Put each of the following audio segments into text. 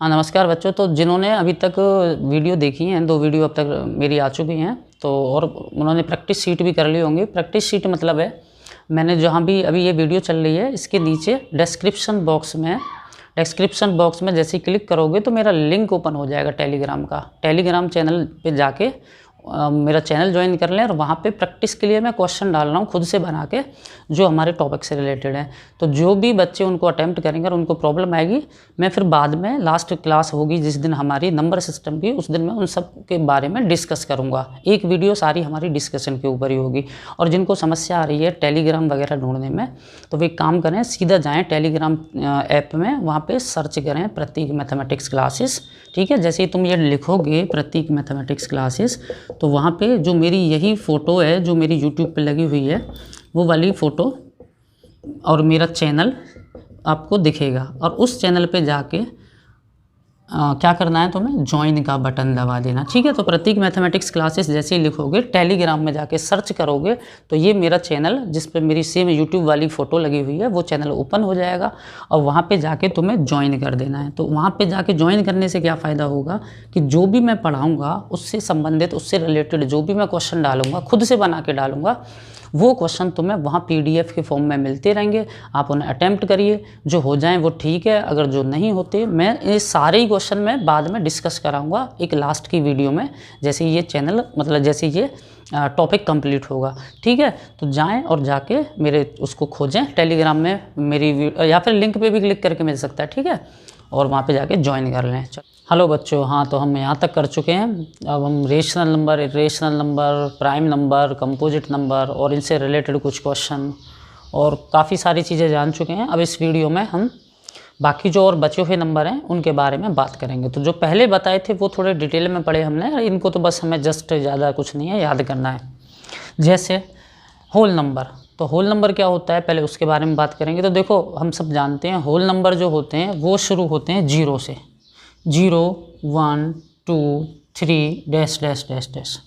हाँ नमस्कार बच्चों। तो जिन्होंने अभी तक वीडियो देखी हैं, 2 वीडियो अब तक मेरी आ चुकी हैं, तो और उन्होंने प्रैक्टिस शीट भी कर ली होंगी। प्रैक्टिस शीट मतलब है मैंने जहाँ भी अभी ये वीडियो चल रही है इसके नीचे डिस्क्रिप्शन बॉक्स में जैसे ही क्लिक करोगे तो मेरा लिंक ओपन हो जाएगा टेलीग्राम का। टेलीग्राम चैनल पे जाके मेरा चैनल ज्वाइन कर लें और वहाँ पे प्रैक्टिस के लिए मैं क्वेश्चन डाल रहा हूँ खुद से बना के, जो हमारे टॉपिक से रिलेटेड है। तो जो भी बच्चे उनको अटेम्प्ट करेंगे और उनको प्रॉब्लम आएगी, मैं फिर बाद में लास्ट क्लास होगी जिस दिन हमारी नंबर सिस्टम की, उस दिन मैं उन सब के बारे में डिस्कस करूँगा। एक वीडियो सारी हमारी डिस्कशन के ऊपर ही होगी। और जिनको समस्या आ रही है टेलीग्राम वगैरह ढूंढने में, तो वे काम करें, सीधा जाएँ टेलीग्राम ऐप में, वहाँ पर सर्च करें प्रतीक मैथमेटिक्स क्लासेस। ठीक है, जैसे ही तुम ये लिखोगे प्रतीक मैथमेटिक्स क्लासेस, तो वहाँ पे जो मेरी यही फ़ोटो है जो मेरी यूट्यूब पे लगी हुई है, वो वाली फ़ोटो और मेरा चैनल आपको दिखेगा। और उस चैनल पे जाके क्या करना है, तुम्हें ज्वाइन का बटन दबा देना। ठीक है, तो प्रतीक मैथमेटिक्स क्लासेस जैसे ही लिखोगे, टेलीग्राम में जाके सर्च करोगे, तो ये मेरा चैनल जिस पे मेरी सेम यूट्यूब वाली फ़ोटो लगी हुई है, वो चैनल ओपन हो जाएगा और वहाँ पे जाके तुम्हें ज्वाइन कर देना है। तो वहाँ पे जाके ज्वाइन करने से क्या फ़ायदा होगा कि जो भी मैं पढ़ाऊँगा उससे संबंधित, उससे रिलेटेड जो भी मैं क्वेश्चन डालूँगा, खुद से बना के डालूँगा, वो क्वेश्चन तुम्हें वहाँ पीडीएफ के फॉर्म में मिलते रहेंगे। आप उन्हें अटैम्प्ट करिए, जो हो जाएं वो ठीक है, अगर जो नहीं होते मैं ये सारे ही क्वेश्चन मैं बाद में डिस्कस कराऊंगा एक लास्ट की वीडियो में, जैसे ये चैनल मतलब जैसे ये टॉपिक कंप्लीट होगा। ठीक है, तो जाएं और जाके मेरे उसको खोजें टेलीग्राम में, मेरी या फिर लिंक पे भी क्लिक करके मिल सकता है। ठीक है, और वहाँ पे जाके ज्वाइन कर लें। हेलो बच्चों, हाँ तो हम यहाँ तक कर चुके हैं। अब हम rational number, irrational number, prime number, composite number और इनसे रिलेटेड कुछ क्वेश्चन और काफ़ी सारी चीज़ें जान चुके हैं। अब इस वीडियो में हम बाकी जो और बचे हुए नंबर हैं उनके बारे में बात करेंगे। तो जो पहले बताए थे वो थोड़े डिटेल में पढ़े हमने, इनको तो बस हमें जस्ट ज़्यादा कुछ नहीं है, याद करना है। जैसे होल नंबर, तो होल नंबर क्या होता है पहले उसके बारे में बात करेंगे। तो देखो हम सब जानते हैं होल नंबर जो होते हैं वो शुरू होते हैं 0 से, 0 1 2 3 dash dash dash dash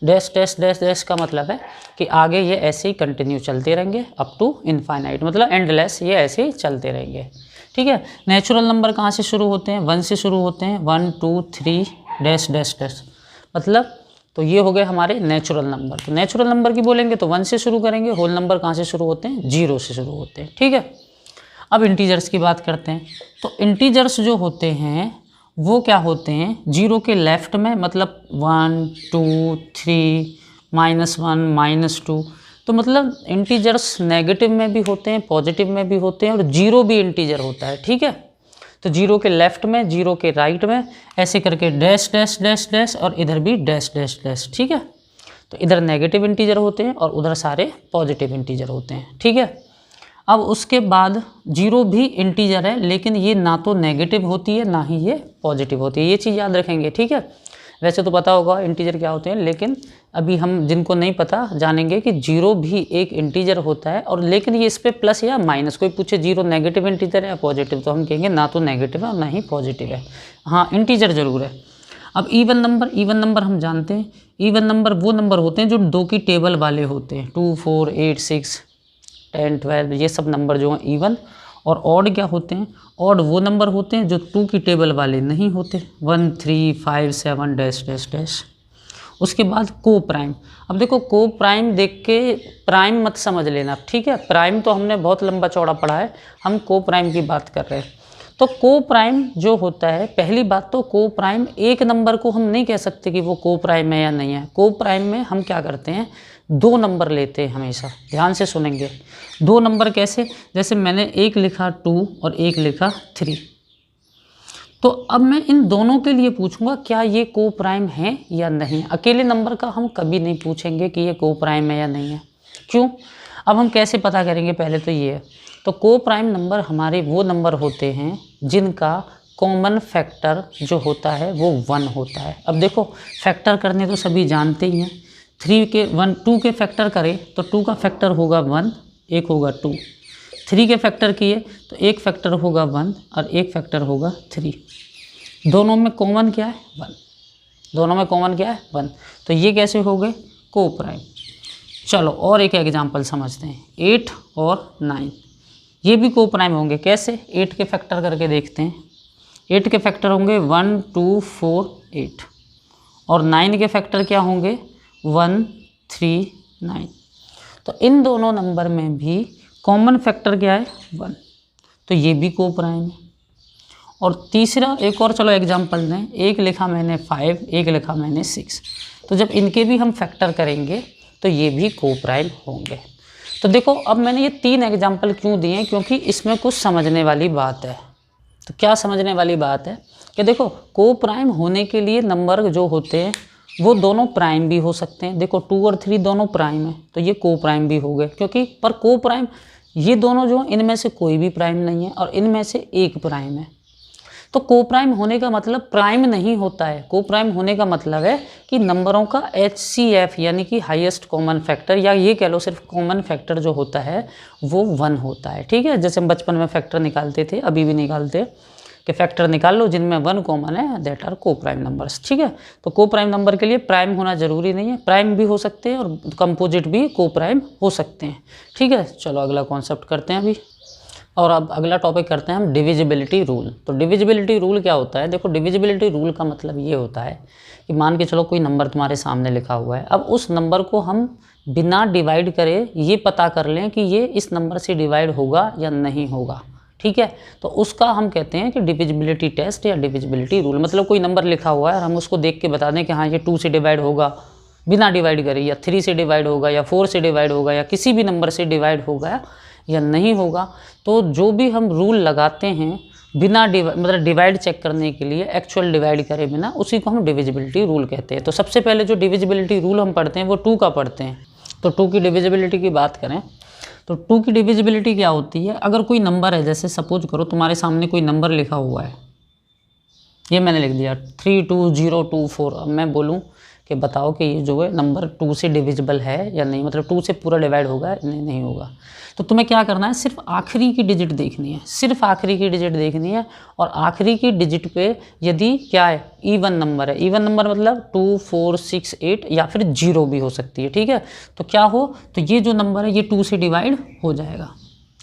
dash dash dash dash का मतलब है कि आगे ये ऐसे ही कंटिन्यू चलते रहेंगे अप टू इनफाइनाइट, मतलब एंडलेस, ये ऐसे ही चलते रहेंगे। ठीक है, नेचुरल नंबर कहाँ से शुरू होते हैं, 1 से शुरू होते हैं, 1 2 3 डैश डैश डैश, मतलब तो ये हो गए हमारे नेचुरल नंबर। तो नेचुरल नंबर की बोलेंगे तो 1 से शुरू करेंगे। होल नंबर कहाँ से शुरू होते हैं, 0 से शुरू होते हैं। ठीक है, अब इंटीजर्स की बात करते हैं। तो इंटीजर्स जो होते हैं वो क्या होते हैं, 0 के लेफ्ट में, मतलब 1 2 3 -1 -2, तो मतलब इंटीजर्स नेगेटिव में भी होते हैं, पॉजिटिव में भी होते हैं, और 0 भी इंटीजर होता है। ठीक है, तो 0 के लेफ्ट में, 0 के राइट में, ऐसे करके डैश डैश डैश डैश, और इधर भी डैश डैश डैश। ठीक है, तो इधर नेगेटिव इंटीजर होते हैं और उधर सारे पॉजिटिव इंटीजर होते हैं। ठीक है, अब उसके बाद 0 भी इंटीजर है, लेकिन ये ना तो नेगेटिव होती है ना ही ये पॉजिटिव होती है, ये चीज़ याद रखेंगे। ठीक है, वैसे तो पता होगा इंटीजर क्या होते हैं, लेकिन अभी हम जिनको नहीं पता जानेंगे कि 0 भी एक इंटीजर होता है, और लेकिन ये इस पर प्लस या माइनस, कोई पूछे 0 नेगेटिव इंटीजर है या पॉजिटिव, तो हम कहेंगे ना तो नेगेटिव है और ना ही पॉजिटिव है, हाँ इंटीजर जरूर है। अब इवन नंबर हम जानते हैं, इवन नंबर वो नंबर होते हैं जो 2 की टेबल वाले होते हैं, 2 4 8 6 10 12, ये सब नंबर जो हैं इवन। और ऑड क्या होते हैं, ऑड वो नंबर होते हैं जो 2 की टेबल वाले नहीं होते, 1 3 5 7 डैश डैश डैश। उसके बाद को प्राइम। अब देखो को प्राइम देख के प्राइम मत समझ लेना। ठीक है, प्राइम तो हमने बहुत लंबा चौड़ा पढ़ा है, हम को प्राइम की बात कर रहे हैं। तो को प्राइम जो होता है, पहली बात तो को प्राइम एक नंबर को हम नहीं कह सकते कि वो को प्राइम है या नहीं है। को प्राइम में हम क्या करते हैं, 2 नंबर लेते हैं हमेशा, ध्यान से सुनेंगे। 2 नंबर कैसे, जैसे मैंने एक लिखा 2 और एक लिखा 3, तो अब मैं इन दोनों के लिए पूछूंगा क्या ये को प्राइम है या नहीं। अकेले नंबर का हम कभी नहीं पूछेंगे कि ये को प्राइम है या नहीं है। क्यों, अब हम कैसे पता करेंगे, पहले तो ये है, तो को प्राइम नंबर हमारे वो नंबर होते हैं जिनका कॉमन फैक्टर जो होता है वो 1 होता है। अब देखो फैक्टर करने तो सभी जानते ही हैं, 3 के 1 2 के फैक्टर करें तो 2 का फैक्टर होगा 1, एक होगा 2, 3 के फैक्टर किए तो एक फैक्टर होगा 1 और एक फैक्टर होगा 3। दोनों में कॉमन क्या है, 1, दोनों में कॉमन क्या है 1, तो ये कैसे हो गए को प्राइम। चलो और एक एग्जांपल समझते हैं, 8 और 9, ये भी को प्राइम होंगे। कैसे, 8 के फैक्टर करके देखते हैं, 8 के फैक्टर होंगे 1 2 4 8 और 9 के फैक्टर क्या होंगे 1 3 9। तो इन दोनों नंबर में भी कॉमन फैक्टर क्या है 1, तो ये भी को प्राइम है। और तीसरा एक और चलो एग्जांपल दें, एक लिखा मैंने 5, एक लिखा मैंने 6, तो जब इनके भी हम फैक्टर करेंगे तो ये भी को प्राइम होंगे। तो देखो अब मैंने ये 3 एग्जांपल क्यों दिए हैं, क्योंकि इसमें कुछ समझने वाली बात है। तो क्या समझने वाली बात है कि देखो को प्राइम होने के लिए नंबर जो होते हैं वो दोनों प्राइम भी हो सकते हैं। देखो 2 और 3 दोनों प्राइम है, तो ये को प्राइम भी हो गए, क्योंकि पर को प्राइम ये दोनों जो इनमें से कोई भी प्राइम नहीं है और इनमें से एक प्राइम है। तो को प्राइम होने का मतलब प्राइम नहीं होता है। को प्राइम होने का मतलब है कि नंबरों का HCF यानी कि हाईएस्ट कॉमन फैक्टर, या ये कह लो सिर्फ कॉमन फैक्टर जो होता है वो 1 होता है। ठीक है, जैसे हम बचपन में फैक्टर निकालते थे, अभी भी निकालते कि फैक्टर निकाल लो जिनमें 1 कॉमन है, दैट आर को प्राइम नंबर्स। ठीक है, तो को प्राइम नंबर के लिए प्राइम होना जरूरी नहीं है, प्राइम भी हो सकते हैं और कंपोजिट भी को प्राइम हो सकते हैं। ठीक है, चलो अगला कॉन्सेप्ट करते हैं अभी, और अब अगला टॉपिक करते हैं हम डिविजिबिलिटी रूल। तो डिविजिबिलिटी रूल क्या होता है? देखो डिविजिबिलिटी रूल का मतलब ये होता है कि मान के चलो कोई नंबर तुम्हारे सामने लिखा हुआ है, अब उस नंबर को हम बिना डिवाइड करे ये पता कर लें कि ये इस नंबर से डिवाइड होगा या नहीं होगा। ठीक है, तो उसका हम कहते हैं कि डिविजिबिलिटी टेस्ट या डिविजिबिलिटी रूल। मतलब कोई नंबर लिखा हुआ है और हम उसको देख के बता दें कि हाँ ये 2 से डिवाइड होगा बिना डिवाइड करे, या 3 से डिवाइड होगा, या 4 से डिवाइड होगा, या किसी भी नंबर से डिवाइड होगा या नहीं होगा। तो जो भी हम रूल लगाते हैं बिना मतलब डिवाइड चेक करने के लिए, एक्चुअल डिवाइड करे बिना, उसी को हम डिविजिबिलिटी रूल कहते हैं। तो सबसे पहले जो डिविजिबिलिटी रूल हम पढ़ते हैं वो 2 का पढ़ते हैं। तो 2 की डिविजिबिलिटी की बात करें तो 2 की डिविजिबिलिटी क्या होती है? अगर कोई नंबर है, जैसे सपोज करो तुम्हारे सामने कोई नंबर लिखा हुआ है, ये मैंने लिख दिया 32024। अब मैं बोलूँ कि बताओ कि ये जो है नंबर 2 से डिविजिबल है या नहीं, मतलब 2 से पूरा डिवाइड होगा नहीं होगा। तो तुम्हें क्या करना है, सिर्फ आखिरी की डिजिट देखनी है, सिर्फ आखिरी की डिजिट देखनी है। और आखिरी की डिजिट पे यदि क्या है इवन नंबर है, इवन नंबर मतलब 2 4 6 8 या फिर 0 भी हो सकती है। ठीक है, तो क्या हो, तो ये जो नंबर है ये 2 से डिवाइड हो जाएगा।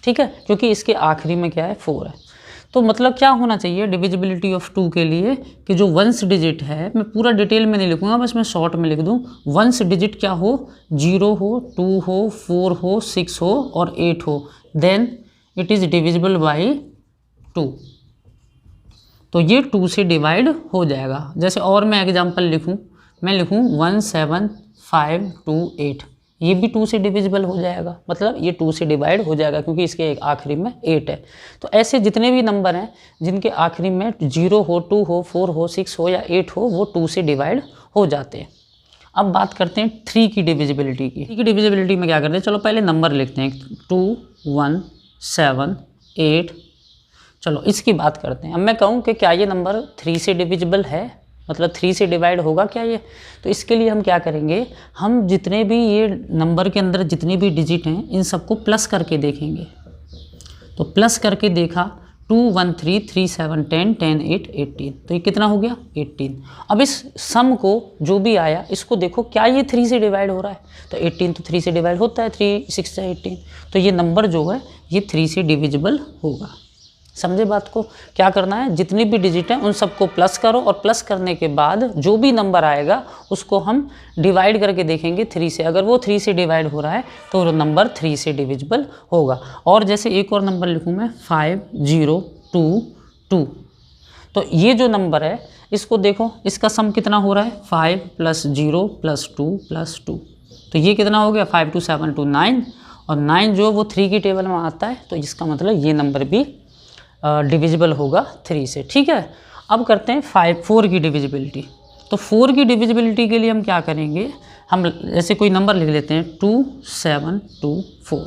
ठीक है, क्योंकि इसके आखिरी में क्या है 4 है। तो मतलब क्या होना चाहिए डिविजिबिलिटी ऑफ 2 के लिए कि जो वंस डिजिट है, मैं पूरा डिटेल में नहीं लिखूंगा, बस मैं शॉर्ट में लिख दूं, वंस डिजिट क्या हो, 0 हो, 2 हो, 4 हो, 6 हो और 8 हो, then it is divisible by 2। तो ये 2 से डिवाइड हो जाएगा। जैसे और मैं एग्जांपल लिखूं, मैं लिखूं 1 7 5 2 8, ये भी 2 से डिविजिबल हो जाएगा, मतलब ये 2 से डिवाइड हो जाएगा क्योंकि इसके एक आखिरी में 8 है। तो ऐसे जितने भी नंबर हैं जिनके आखिरी में 0 हो, 2 हो, 4 हो, 6 हो या 8 हो, वो 2 से डिवाइड हो जाते हैं। अब बात करते हैं 3 की डिविजिबिलिटी की। 3 की डिविजिबिलिटी में क्या करते हैं, चलो पहले नंबर लिखते हैं 2 1 7 8। चलो इसकी बात करते हैं। अब मैं कहूँ कि क्या ये नंबर 3 से डिविजिबल है, मतलब 3 से डिवाइड होगा क्या ये? तो इसके लिए हम क्या करेंगे, हम जितने भी ये नंबर के अंदर जितने भी डिजिट हैं इन सबको प्लस करके देखेंगे। तो प्लस करके देखा 2 1 3 3 7 10 10 8 18, तो ये कितना हो गया 18। अब इस सम को जो भी आया इसको देखो, क्या ये 3 से डिवाइड हो रहा है? तो 18 तो 3 से डिवाइड होता है, 3 6 18, तो ये नंबर जो है ये 3 से डिविजिबल होगा। समझे बात को? क्या करना है, जितनी भी डिजिट हैं उन सबको प्लस करो और प्लस करने के बाद जो भी नंबर आएगा उसको हम डिवाइड करके देखेंगे 3 से। अगर वो 3 से डिवाइड हो रहा है तो वो नंबर 3 से डिविजिबल होगा। और जैसे एक और नंबर लिखूँ मैं 5 0 2 2, तो ये जो नंबर है इसको देखो, इसका सम कितना हो रहा है 5 + 0 + 2 + 2, तो ये कितना हो गया 5 2 7 2 9, और 9 जो वो 3 की टेबल में आता है, तो इसका मतलब ये नंबर भी डिविजिबल होगा 3 से। ठीक है, अब करते हैं 4 की डिविजिबिलिटी। तो 4 की डिविजिबिलिटी के लिए हम क्या करेंगे, हम जैसे कोई नंबर लिख लेते हैं 2 7 2 4।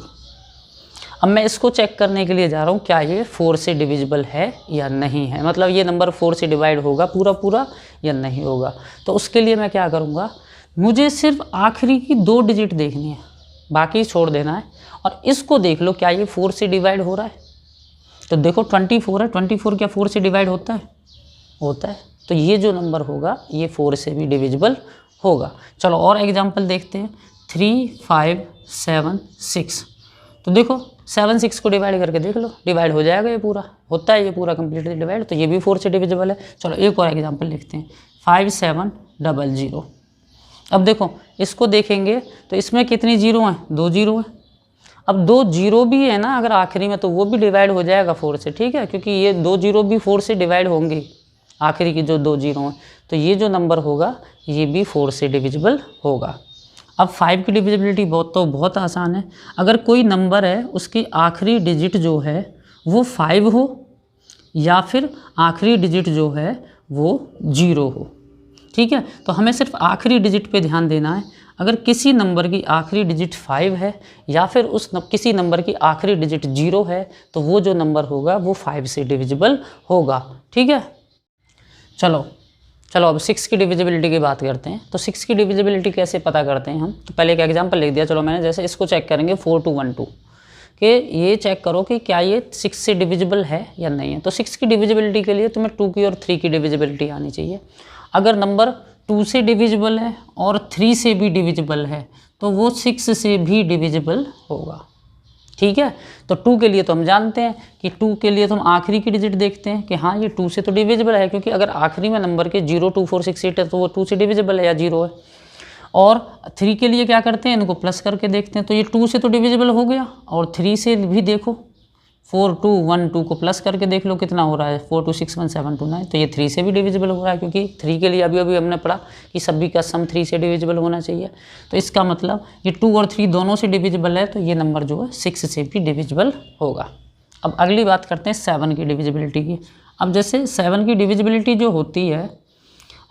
अब मैं इसको चेक करने के लिए जा रहा हूँ क्या ये 4 से डिविजिबल है या नहीं है, मतलब ये नंबर 4 से डिवाइड होगा पूरा या नहीं होगा। तो उसके लिए मैं क्या करूँगा, मुझे सिर्फ आखिरी की 2 डिजिट देखनी है, बाकी छोड़ देना है, और इसको देख लो क्या ये 4 से डिवाइड हो रहा है। तो देखो 24 है, 24 क्या 4 से डिवाइड होता है? होता है। तो ये जो नंबर होगा ये 4 से भी डिविजिबल होगा। चलो और एग्जांपल देखते हैं 3 5 7 6। तो देखो 7 6 को डिवाइड करके देख लो, डिवाइड हो जाएगा, ये पूरा होता है, ये पूरा कम्प्लीटली डिवाइड, तो ये भी 4 से डिविजिबल है। चलो एक और एग्जांपल लिखते हैं, 5700। अब देखो इसको देखेंगे तो इसमें कितनी जीरो हैं, 2 जीरो हैं। अब 2 जीरो भी है ना अगर आखिरी में, तो वो भी डिवाइड हो जाएगा 4 से, ठीक है, क्योंकि ये 2 जीरो भी 4 से डिवाइड होंगे, आखिरी की जो 2 जीरो हैं, तो ये जो नंबर होगा ये भी 4 से डिविजिबल होगा। अब 5 की डिविजिबिलिटी बहुत आसान है। अगर कोई नंबर है उसकी आखिरी डिजिट जो है वो 5 हो या फिर आखिरी डिजिट जो है वो 0 हो, ठीक है, तो हमें सिर्फ आखिरी डिजिट पे ध्यान देना है। अगर किसी नंबर की आखिरी डिजिट 5 है या फिर किसी नंबर की आखिरी डिजिट 0 है तो वो जो नंबर होगा वो 5 से डिविजिबल होगा, ठीक है। चलो अब 6 की डिविजिबिलिटी की बात करते हैं। तो 6 की डिविजिबिलिटी कैसे पता करते हैं हम, तो पहले एक एग्जांपल लिख दिया। चलो मैंने जैसे इसको चेक करेंगे 4212 कि ये चेक करो कि क्या ये 6 से डिविजिबल है या नहीं है। तो 6 की डिविजिबिलिटी के लिए तुम्हें 2 की और 3 की डिविजिबिलिटी आनी चाहिए। अगर नंबर 2 से डिविजिबल है और 3 से भी डिविजिबल है तो वो 6 से भी डिविजिबल होगा, ठीक है। तो 2 के लिए तो हम जानते हैं कि 2 के लिए तो हम आखिरी की डिजिट देखते हैं कि हाँ ये 2 से तो डिविजिबल है, क्योंकि अगर आखिरी में नंबर के 0 2 4 6 8 है तो वो 2 से डिविजिबल है या 0 है। और 3 के लिए क्या करते हैं, इनको प्लस करके देखते हैं, तो ये 2 से तो डिविजिबल हो गया। और 3 से भी देखो, 4 2 1 2 को प्लस करके देख लो कितना हो रहा है, 4 2 6 1 7 2 9, तो ये 3 से भी डिविजिबल हो रहा है, क्योंकि 3 के लिए अभी हमने पढ़ा कि सभी का सम 3 से डिविजिबल होना चाहिए। तो इसका मतलब ये 2 और 3 दोनों से डिविजिबल है, तो ये नंबर जो है 6 से भी डिविजिबल होगा। अब अगली बात करते हैं 7 की डिविजिबिलिटी की। अब जैसे 7 की डिविजिबिलिटी जो होती है,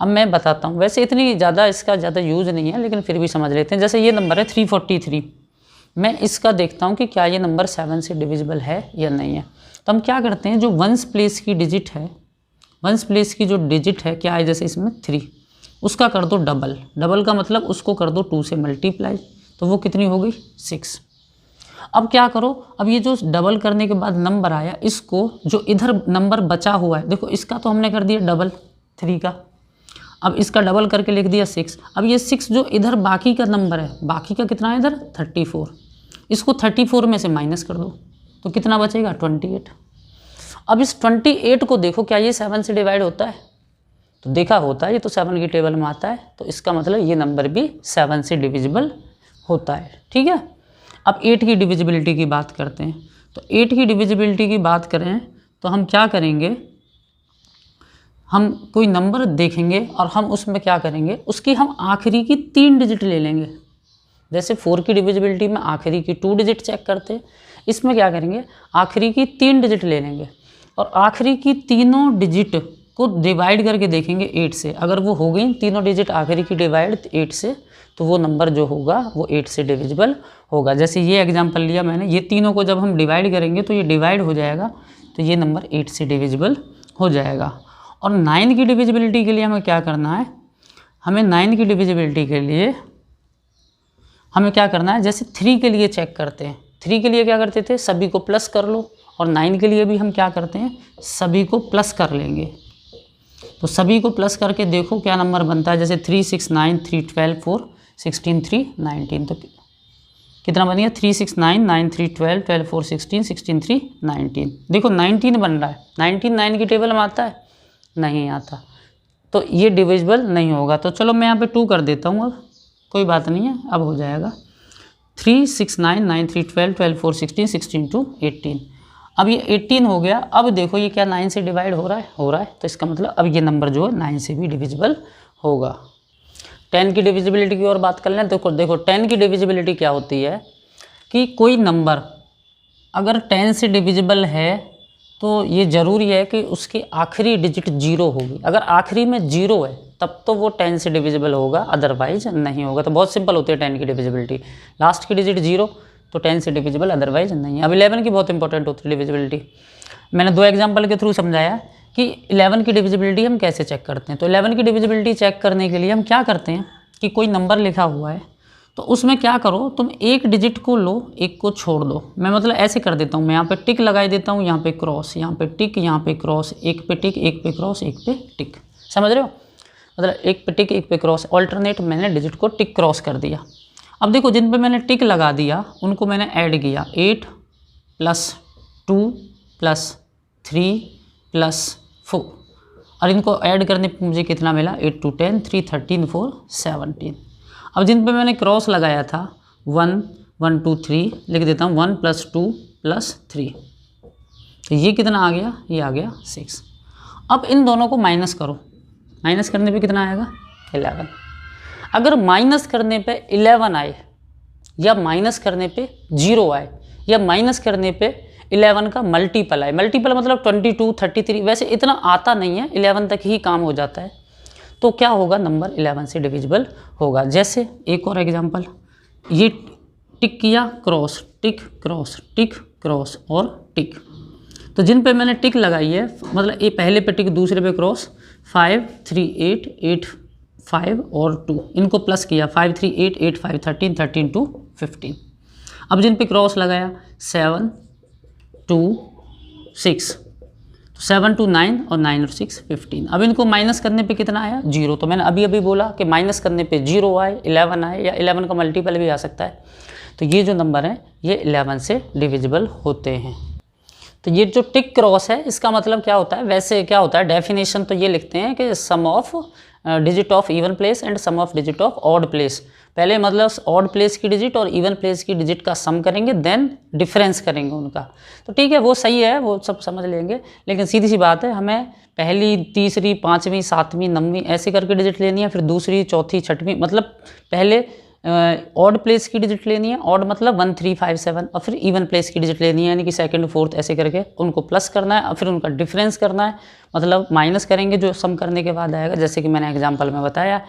अब मैं बताता हूँ, वैसे इतनी इसका ज़्यादा यूज़ नहीं है लेकिन फिर भी समझ लेते हैं। जैसे ये नंबर है 343, मैं इसका देखता हूँ कि क्या ये नंबर 7 से डिविजिबल है या नहीं है। तो हम क्या करते हैं, जो वंस प्लेस की डिजिट है, वंस प्लेस की जो डिजिट है क्या है, जैसे इसमें 3, उसका कर दो डबल का मतलब उसको कर दो 2 से मल्टीप्लाई, तो वो कितनी हो गई 6। अब क्या करो, अब ये जो डबल करने के बाद नंबर आया, इसको जो इधर नंबर बचा हुआ है, देखो इसका तो हमने कर दिया डबल 3 का, अब इसका डबल करके लिख दिया 6। अब ये 6 जो इधर बाकी का नंबर है, बाकी का कितना है इधर 34, इसको 34 में से माइनस कर दो तो कितना बचेगा 28। अब इस 28 को देखो क्या ये 7 से डिवाइड होता है, तो देखा होता है, ये तो 7 की टेबल में आता है, तो इसका मतलब ये नंबर भी 7 से डिविजिबल होता है, ठीक है। अब 8 की डिविजिबिलिटी की बात करते हैं। तो 8 की डिविजिबिलिटी की बात करें तो हम क्या करेंगे, हम कोई नंबर देखेंगे और हम उसमें क्या करेंगे, उसकी हम आखिरी की 3 डिजिट ले लेंगे। जैसे 4 की डिविजिबिलिटी में आखिरी की 2 डिजिट चेक करते हैं, इसमें क्या करेंगे, आखिरी की 3 डिजिट ले लेंगे और आखिरी की तीनों डिजिट को डिवाइड करके देखेंगे 8 से। अगर वो हो गई तीनों डिजिट आखिरी की डिवाइड 8 से, तो वो नंबर जो होगा वो 8 से डिविजिबल होगा। जैसे ये एग्जांपल लिया मैंने, ये तीनों को जब हम डिवाइड करेंगे तो ये डिवाइड हो जाएगा, तो ये नंबर 8 से डिविजिबल हो जाएगा। और 9 की डिविजिबिलिटी के लिए हमें क्या करना है, हमें 9 की डिविजिबिलिटी के लिए हमें क्या करना है, जैसे 3 के लिए चेक करते हैं, 3 के लिए क्या करते थे, सभी को प्लस कर लो, और 9 के लिए भी हम क्या करते हैं, सभी को प्लस कर लेंगे। तो सभी को प्लस करके देखो क्या नंबर बनता है, जैसे 3 6 9 3 12 4 16 3 19, तो कितना बन गया 3 6 9 9 3 12 12 4 16 16 3 19। देखो 19 बन रहा है, 19 9 की टेबल में आता है, नहीं आता, तो ये डिविजिबल नहीं होगा। तो चलो मैं यहाँ पे 2 कर देता हूँ, अब कोई बात नहीं है, अब हो जाएगा 3 6 9 9 3 12 12 4 16 16 2 18। अब ये 18 हो गया। अब देखो ये क्या 9 से डिवाइड हो रहा है, तो इसका मतलब अब ये नंबर जो है 9 से भी डिविजिबल होगा। 10 की डिविजिबिलिटी की और बात कर लें। देखो 10 की डिविजिबिलिटी क्या होती है कि कोई नंबर अगर 10 से डिविजिबल है तो ये ज़रूरी है कि उसकी आखिरी डिजिट 0 होगी। अगर आखिरी में 0 है तब तो वो 10 से डिविजिबल होगा, अदरवाइज नहीं होगा। तो बहुत सिंपल होती है 10 की डिविजिबिलिटी, लास्ट की डिजिट 0 तो 10 से डिविजिबल, अदरवाइज नहीं है। अब 11 की बहुत इंपॉर्टेंट होती है डिविजिबिलिटी। मैंने 2 एग्जाम्पल के थ्रू समझाया कि 11 की डिविजिबिलिटी हम कैसे चेक करते हैं। तो 11 की डिविजिबिलिटी चेक करने के लिए हम क्या करते हैं कि कोई नंबर लिखा हुआ है तो उसमें क्या करो, तुम एक डिजिट को लो, एक को छोड़ दो। मैं मतलब ऐसे कर देता हूँ, मैं यहाँ पे टिक लगाई देता हूँ, यहाँ पे क्रॉस, यहाँ पे टिक, यहाँ पे क्रॉस, एक पे टिक, एक पे क्रॉस, एक पे टिक, समझ रहे हो, मतलब एक पे टिक, एक पे क्रॉस, ऑल्टरनेट मैंने डिजिट को टिक क्रॉस कर दिया। अब देखो जिन पे मैंने टिक लगा दिया उनको मैंने ऐड किया, 8 प्लस 2 प्लस 3 प्लस 4, और इनको ऐड करने पे मुझे कितना मिला 8 2 10 3 13 4 17। अब जिन पे मैंने क्रॉस लगाया था 1 1 2 3 लिख देता हूँ, 1 प्लस 2 प्लस 3, तो ये कितना आ गया, ये आ गया 6। अब इन दोनों को माइनस करो, माइनस करने पे कितना आएगा 11। अगर माइनस करने पे 11 आए या माइनस करने पे 0 आए या माइनस करने पे 11 का मल्टीपल आए, मल्टीपल मतलब 22 33, वैसे इतना आता नहीं है, 11 तक ही काम हो जाता है, तो क्या होगा, नंबर 11 से डिविजिबल होगा। जैसे एक और एग्जांपल, ये टिक किया cross, tick cross, tick cross और टिक, तो जिन पे मैंने टिक लगाई है, मतलब ये पहले पे टिक दूसरे पे क्रॉस, 5 3 8 8 5 और 2, इनको प्लस किया, 5 3 8 8 5 13 13 2 15। अब जिन पे क्रॉस लगाया 7 2 6, 7 2 9 और 9 और 6 15। अब इनको माइनस करने पे कितना आया 0, तो मैंने अभी अभी बोला कि माइनस करने पे 0 आए, 11 आए या 11 का मल्टीपल भी आ सकता है, तो ये जो नंबर है ये 11 से डिविजिबल होते हैं। तो ये जो टिक क्रॉस है इसका मतलब क्या होता है, वैसे क्या होता है डेफिनेशन तो ये लिखते हैं कि sum of digit of even place and sum of digit of odd place. पहले मतलब ऑड प्लेस की डिजिट और इवन प्लेस की डिजिट का सम करेंगे, देन डिफरेंस करेंगे उनका। तो ठीक है, वो सही है, वो सब समझ लेंगे, लेकिन सीधी सी बात है, हमें पहली तीसरी पाँचवीं सातवीं नवीं ऐसे करके डिजिट लेनी है, फिर दूसरी चौथी छठवीं, मतलब पहले ऑड प्लेस की डिजिट लेनी है, ऑड मतलब 1 3 5 7, और फिर इवन प्लेस की डिजिट लेनी है, यानी कि सेकंड फोर्थ ऐसे करके उनको प्लस करना है, और फिर उनका डिफरेंस करना है, मतलब माइनस करेंगे जो सम करने के बाद आएगा, जैसे कि मैंने एग्जांपल में बताया।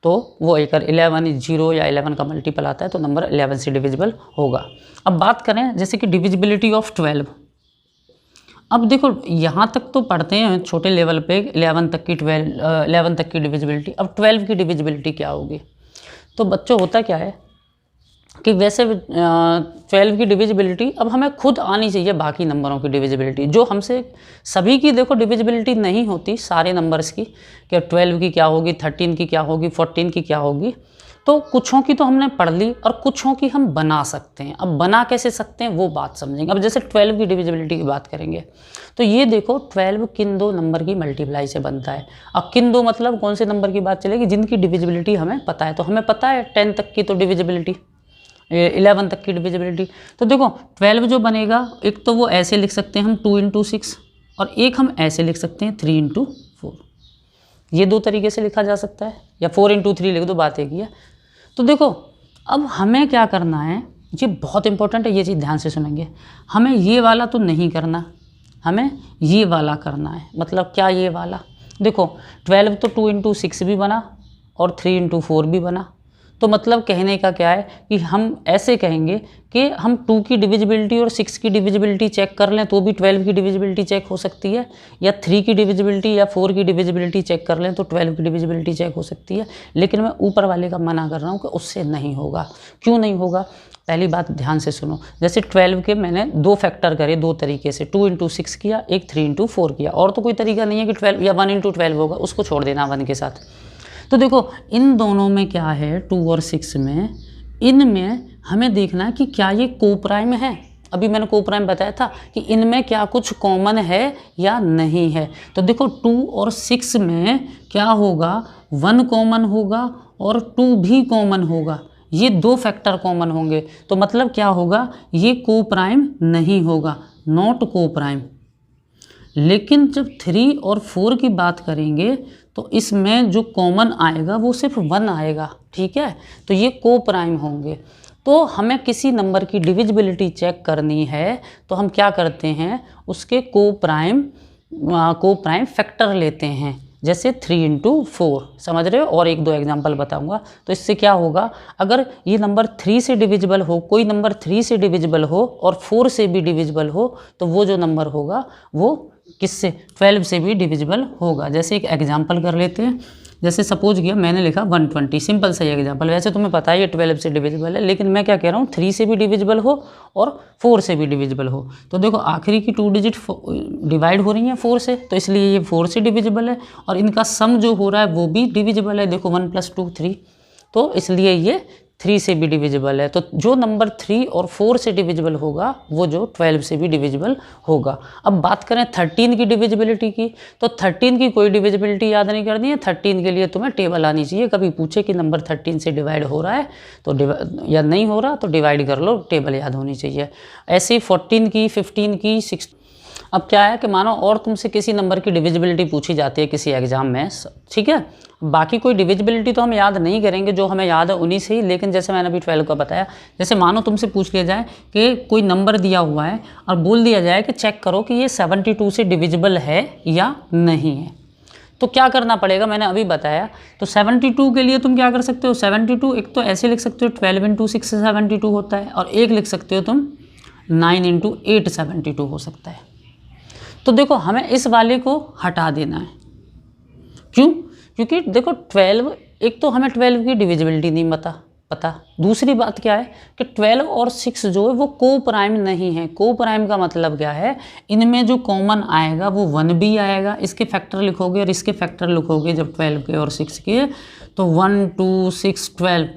तो वो एक 11 0 या 11 का मल्टीपल आता है तो नंबर 11 से डिविजिबल होगा। अब बात करें जैसे कि डिविजिबिलिटी ऑफ 12। अब देखो यहाँ तक तो पढ़ते हैं छोटे लेवल पे 11 तक की डिविजिबिलिटी। अब 12 की डिविजिबिलिटी क्या होगी, तो बच्चों होता क्या है कि वैसे 12 की डिविजिबिलिटी अब हमें खुद आनी चाहिए, बाकी नंबरों की डिविजिबिलिटी जो हमसे सभी की देखो डिविजिबिलिटी नहीं होती सारे नंबर्स की, कि 12 की क्या होगी, 13 की क्या होगी, 14 की क्या होगी, तो कुछों की तो हमने पढ़ ली और कुछों की हम बना सकते हैं। अब बना कैसे सकते हैं वो बात समझेंगे। अब जैसे 12 की डिविजिबिलिटी की बात करेंगे तो ये देखो 12 किन दो नंबर की मल्टीप्लाई से बनता है। अब किन दो मतलब कौन से नंबर की बात चलेगी, जिनकी डिविजिबिलिटी हमें पता है। तो हमें पता है 10 तक की तो डिविजिबिलिटी, 11 तक की डिविजिबिलिटी। तो देखो 12 जो बनेगा, एक तो वो ऐसे लिख सकते हैं हम 2 × 6, और एक हम ऐसे लिख सकते हैं 3 × 4। ये दो तरीके से लिखा जा सकता है, या 4 × 3 लिख दो, बात एक ही है। तो देखो अब हमें क्या करना है, ये बहुत इंपॉर्टेंट है, ये चीज़ ध्यान से सुनेंगे। हमें ये वाला तो नहीं करना, हमें ये वाला करना है। मतलब क्या ये वाला, देखो 12 तो 2 × 6 भी बना और 3 × 4 भी बना। तो मतलब कहने का क्या है कि हम ऐसे कहेंगे कि हम 2 की डिविजिबिलिटी और 6 की डिविजिबिलिटी चेक कर लें तो भी 12 की डिविजिबिलिटी चेक हो सकती है, या 3 की डिविजिबिलिटी या 4 की डिविजिबिलिटी चेक कर लें तो 12 की डिविजिबिलिटी चेक हो सकती है। लेकिन मैं ऊपर वाले का मना कर रहा हूँ कि उससे नहीं होगा। क्यों नहीं होगा, पहली बात ध्यान से सुनो। जैसे 12 के मैंने 2 फैक्टर करे, 2 तरीके से, 2 × 6 किया, एक 3 × 4 किया, और तो कोई तरीका नहीं है कि 12 या 1 × 12 होगा, उसको छोड़ देना 1 के साथ। तो देखो इन दोनों में क्या है, 2 और 6 में, इनमें हमें देखना है कि क्या ये कोप्राइम है। अभी मैंने कोप्राइम बताया था कि इनमें क्या कुछ कॉमन है या नहीं है। तो देखो 2 और 6 में क्या होगा, 1 कॉमन होगा और 2 भी कॉमन होगा, ये 2 फैक्टर कॉमन होंगे। तो मतलब क्या होगा, ये कोप्राइम नहीं होगा, नॉट कोप्राइम। लेकिन जब 3 और 4 की बात करेंगे तो इसमें जो कॉमन आएगा वो सिर्फ 1 आएगा, ठीक है, तो ये कोप्राइम होंगे। तो हमें किसी नंबर की डिविजिबिलिटी चेक करनी है तो हम क्या करते हैं, उसके कोप्राइम फैक्टर लेते हैं, जैसे 3 × 4, समझ रहे हो। और 1-2 एग्जांपल बताऊंगा। तो इससे क्या होगा, अगर ये नंबर 3 से डिविजिबल हो, कोई नंबर 3 से डिविजिबल हो और 4 से भी डिविजिबल हो, तो वो जो नंबर होगा वो किससे, 12 से भी डिविजिबल होगा। जैसे एक एग्जांपल कर लेते हैं, जैसे सपोज किया मैंने लिखा 120, सिंपल सा एग्जांपल। वैसे तुम्हें पता है ये 12 से डिविजिबल है, लेकिन मैं क्या कह रहा हूँ, 3 से भी डिविजिबल हो और 4 से भी डिविजिबल हो। तो देखो आखिरी की 2 डिजिट डिवाइड हो रही हैं 4 से, तो इसलिए ये 4 से डिविजिबल है, और इनका सम जो हो रहा है वो भी डिविजिबल है। देखो 1 + 2 3, तो इसलिए ये 3 से भी डिविजिबल है, तो जो नंबर 3 और 4 से डिविजिबल होगा वो जो 12 से भी डिविजिबल होगा। अब बात करें 13 की डिविजिबिलिटी की, तो 13 की कोई डिविजिबिलिटी याद नहीं करनी है। 13 के लिए तुम्हें टेबल आनी चाहिए। कभी पूछे कि नंबर 13 से डिवाइड हो रहा है तो या नहीं हो रहा तो डिवाइड कर लो, टेबल याद होनी चाहिए। ऐसे ही 14 की, 15 की, 6। अब क्या है कि मानो और तुमसे किसी नंबर की डिविजिबिलिटी पूछी जाती है किसी एग्जाम में, ठीक है, बाकी कोई डिविजिबिलिटी तो हम याद नहीं करेंगे, जो हमें याद है उन्हीं से ही। लेकिन जैसे मैंने अभी 12 का बताया, जैसे मानो तुमसे पूछ लिया जाए कि कोई नंबर दिया हुआ है और बोल दिया जाए कि चेक करो कि ये 72 से डिविजिबल है या नहीं है, तो क्या करना पड़ेगा, मैंने अभी बताया। तो 72 के लिए तुम क्या कर सकते हो, 72 एक तो ऐसे लिख सकते हो 12 × 6 से 72 होता है, और एक लिख सकते हो तुम 9 × 8 72 हो सकता है। तो देखो हमें इस वाले को हटा देना है। क्यों? क्योंकि देखो 12, एक तो हमें 12 की डिविजिबिलिटी नहीं पता। दूसरी बात क्या है कि 12 और 6 जो है वो को प्राइम नहीं है। को प्राइम का मतलब क्या है, इनमें जो कॉमन आएगा वो 1 भी आएगा। इसके फैक्टर लिखोगे और इसके फैक्टर लिखोगे जब 12 के और 6 के, तो 1 2 6 12,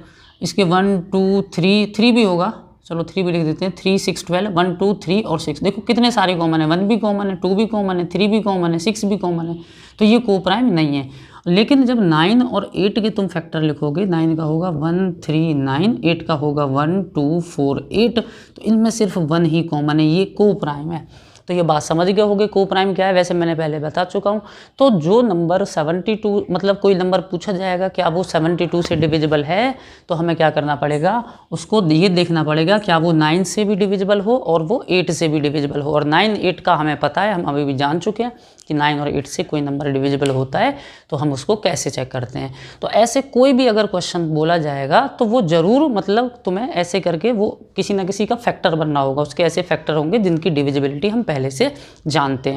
इसके 1 2 3 भी होगा, चलो 3 भी लिख देते हैं, 3 6 12, 1 2 3 और 6। देखो कितने सारे कॉमन है, 1 भी कॉमन है, 2 भी कॉमन है, 3 भी कॉमन है, 6 भी कॉमन है, तो ये को प्राइम नहीं है। लेकिन जब 9 और 8 के तुम फैक्टर लिखोगे, 9 का होगा 1 3 9, 8 का होगा 1 2 4 8, तो इनमें सिर्फ 1 ही कॉमन है, ये को प्राइम है। तो ये बात समझ गए होगे को प्राइम क्या है, वैसे मैंने पहले बता चुका हूँ। तो जो नंबर 72, मतलब कोई नंबर पूछा जाएगा क्या वो 72 से डिविजिबल है, तो हमें क्या करना पड़ेगा, उसको ये देखना पड़ेगा क्या वो 9 से भी डिविजिबल हो और वो 8 से भी डिविजिबल हो। और 9 8 का हमें पता है, हम अभी भी जान चुके हैं कि 9 और 8 से कोई नंबर डिविजिबल होता है, तो हम उसको कैसे चेक करते हैं। तो ऐसे कोई भी अगर क्वेश्चन बोला जाएगा तो वो ज़रूर, मतलब तुम्हें ऐसे करके वो किसी ना किसी का फैक्टर बनना होगा, उसके ऐसे फैक्टर होंगे जिनकी डिविजिबिलिटी हम पहले से जानते हैं।